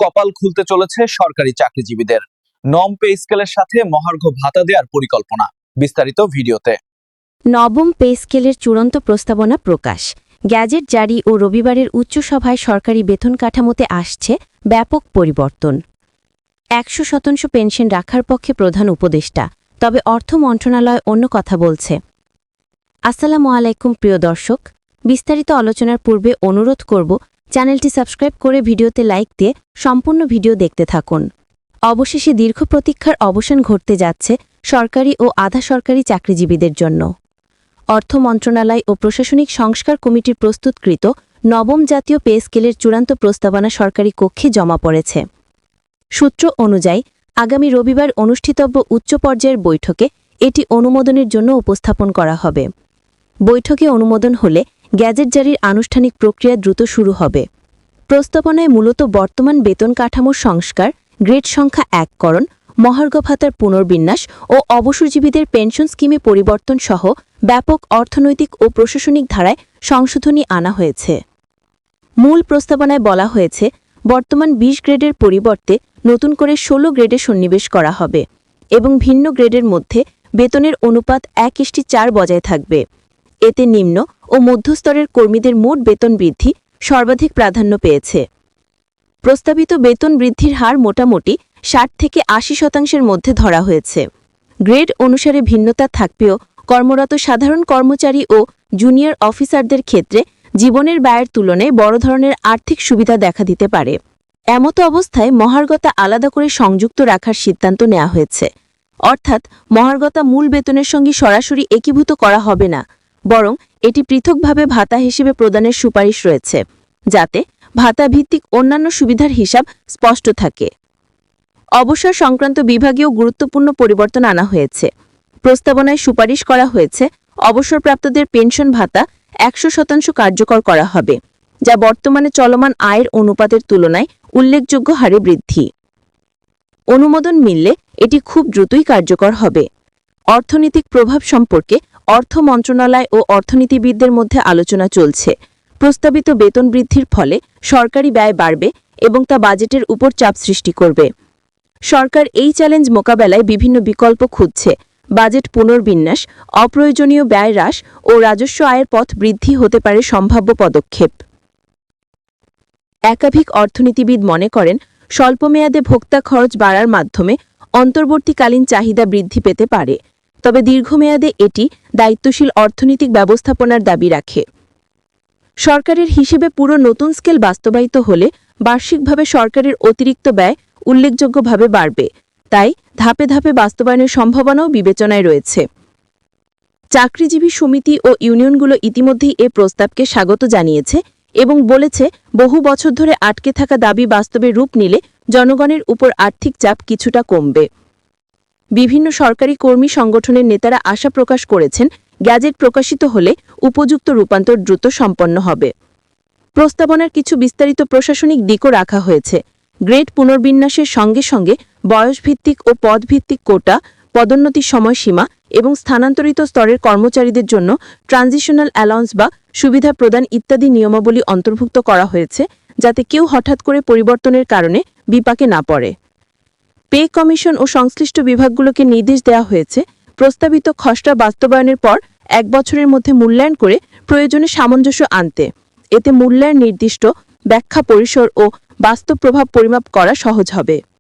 কপাল খুলতে চলেছে সরকারি চাকরিজীবীদের। নম পে স্কেলের সাথে মহার্ঘ ভাতা দেওয়ার পরিকল্পনা। বিস্তারিত ভিডিওতে। নবম পে স্কেলের চূড়ান্ত প্রস্তাবনা প্রকাশ। গ্যাজেট জারি ও রবিবারের উচ্চসভায় সরকারি বেতন কাঠামোতে আসছে ব্যাপক পরিবর্তন। 100% পেনশন রাখার পক্ষে প্রধান উপদেষ্টা, তবে অর্থ মন্ত্রণালয় অন্য কথা বলছে। আসসালামু আলাইকুম প্রিয় দর্শক, বিস্তারিত আলোচনার পূর্বে অনুরোধ করব চ্যানেলটি সাবস্ক্রাইব করে ভিডিওতে লাইক দিয়ে সম্পূর্ণ ভিডিও দেখতে থাকুন। অবশেষে দীর্ঘ প্রতীক্ষার অবসান ঘটতে যাচ্ছে সরকারি ও আধা সরকারি চাকরিজীবীদের জন্য। অর্থ মন্ত্রণালয় ও প্রশাসনিক সংস্কার কমিটির প্রস্তুতকৃত নবম জাতীয় পে স্কেলের চূড়ান্ত প্রস্তাবনা সরকারি কক্ষে জমা পড়েছে। সূত্র অনুযায়ী আগামী রবিবার অনুষ্ঠিতব্য উচ্চ পর্যায়ের বৈঠকে এটি অনুমোদনের জন্য উপস্থাপন করা হবে। বৈঠকে অনুমোদন হলে গ্যাজেট জারির আনুষ্ঠানিক প্রক্রিয়া দ্রুত শুরু হবে। প্রস্তাবনায় মূলত বর্তমান বেতন কাঠামোর সংস্কার, গ্রেড সংখ্যা 1করণ, মহার্ঘ ভাতার পুনর্বিন্যাস ও অবসরজীবীদের পেনশন স্কিমে পরিবর্তন সহ ব্যাপক অর্থনৈতিক ও প্রশাসনিক ধারায় সংশোধনী আনা হয়েছে। মূল প্রস্তাবনায় বলা হয়েছে, বর্তমান 20 গ্রেডের পরিবর্তে নতুন করে 16 গ্রেডে সন্নিবেশ করা হবে এবং ভিন্ন গ্রেডের মধ্যে বেতনের অনুপাত 1:4 বজায় থাকবে। এতে নিম্ন ও মধ্যস্তরের কর্মীদের মোট বেতন বৃদ্ধি সর্বাধিক প্রাধান্য পেয়েছে। প্রস্তাবিত বেতন বৃদ্ধির হার মোটামুটি 60 থেকে 80% মধ্যে ধরা হয়েছে। গ্রেড অনুসারে ভিন্নতা থাকলেও কর্মরত সাধারণ কর্মচারী ও জুনিয়র অফিসারদের ক্ষেত্রে জীবনের ব্যয়ের তুলনায় বড় ধরনের আর্থিক সুবিধা দেখা দিতে পারে। এমতো অবস্থায় মহার্ঘতা আলাদা করে সংযুক্ত রাখার সিদ্ধান্ত নেওয়া হয়েছে। অর্থাৎ মহার্ঘতা মূল বেতনের সঙ্গে সরাসরি একীভূত করা হবে না, বরং এটি পৃথকভাবে ভাতা হিসেবে প্রদানের সুপারিশ রয়েছে, যাতে ভাতা ভিত্তিক অন্যান্য সুবিধার হিসাব স্পষ্ট থাকে। অবসর সংক্রান্ত বিভাগীয় গুরুত্বপূর্ণ পরিবর্তন আনা হয়েছে। প্রস্তাবনায় সুপারিশ করা হয়েছে অবসরপ্রাপ্তদের পেনশন ভাতা 100% কার্যকর করা হবে, যা বর্তমানে চলমান আয়ের অনুপাতের তুলনায় উল্লেখযোগ্য হারে বৃদ্ধি। অনুমোদন মিললে এটি খুব দ্রুতই কার্যকর হবে। অর্থনৈতিক প্রভাব সম্পর্কে অর্থ মন্ত্রণালয় ও অর্থনীতিবিদদের মধ্যে আলোচনা চলছে। প্রস্তাবিত বেতন বৃদ্ধির ফলে সরকারি ব্যয় বাড়বে এবং তা বাজেটের উপর চাপ সৃষ্টি করবে। সরকার এই চ্যালেঞ্জ মোকাবেলায় বিভিন্ন বিকল্প খুঁজছে। বাজেট পুনর্বিন্যাস, অপ্রয়োজনীয় ব্যয় হ্রাস ও রাজস্ব আয়ের পথ বৃদ্ধি হতে পারে সম্ভাব্য পদক্ষেপ। একাধিক অর্থনীতিবিদ মনে করেন, স্বল্পমেয়াদে ভোক্তা খরচ বাড়ার মাধ্যমে অন্তর্বর্তীকালীন চাহিদা বৃদ্ধি পেতে পারে, তবে দীর্ঘমেয়াদে এটি দায়িত্বশীল অর্থনৈতিক ব্যবস্থাপনার দাবি রাখে। সরকারের হিসেবে পুরো নতুন স্কেল বাস্তবায়িত হলে বার্ষিকভাবে সরকারের অতিরিক্ত ব্যয় উল্লেখযোগ্যভাবে বাড়বে, তাই ধাপে ধাপে বাস্তবায়নের সম্ভাবনাও বিবেচনায় রয়েছে। চাকরিজীবী সমিতি ও ইউনিয়নগুলো ইতিমধ্যেই এ প্রস্তাবকে স্বাগত জানিয়েছে এবং বলেছে, বহু বছর ধরে আটকে থাকা দাবি বাস্তবে রূপ নিলে জনগণের উপর আর্থিক চাপ কিছুটা কমবে। বিভিন্ন সরকারি কর্মী সংগঠনের নেতারা আশা প্রকাশ করেছেন, গ্যাজেট প্রকাশিত হলে উপযুক্ত রূপান্তর দ্রুত সম্পন্ন হবে। প্রস্তাবনার কিছু বিস্তারিত প্রশাসনিক দিকও রাখা হয়েছে। গ্রেড পুনর্বিন্যাসের সঙ্গে সঙ্গে বয়সভিত্তিক ও পদভিত্তিক কোটা, পদোন্নতির সময়সীমা এবং স্থানান্তরিত স্তরের কর্মচারীদের জন্য ট্রানজিশনাল অ্যালাউন্স বা সুবিধা প্রদান ইত্যাদি নিয়মাবলী অন্তর্ভুক্ত করা হয়েছে, যাতে কেউ হঠাৎ করে পরিবর্তনের কারণে বিপাকে না পড়ে। পে কমিশন ও সংশ্লিষ্ট বিভাগগুলোকে নির্দেশ দেওয়া হয়েছে, প্রস্তাবিত খসড়া বাস্তবায়নের পর 1 বছরের মধ্যে মূল্যায়ন করে প্রয়োজনে সামঞ্জস্য আনতে। এতে মূল্যায়ন নির্দিষ্ট ব্যাখ্যা পরিসর ও বাস্তব প্রভাব পরিমাপ করা সহজ হবে।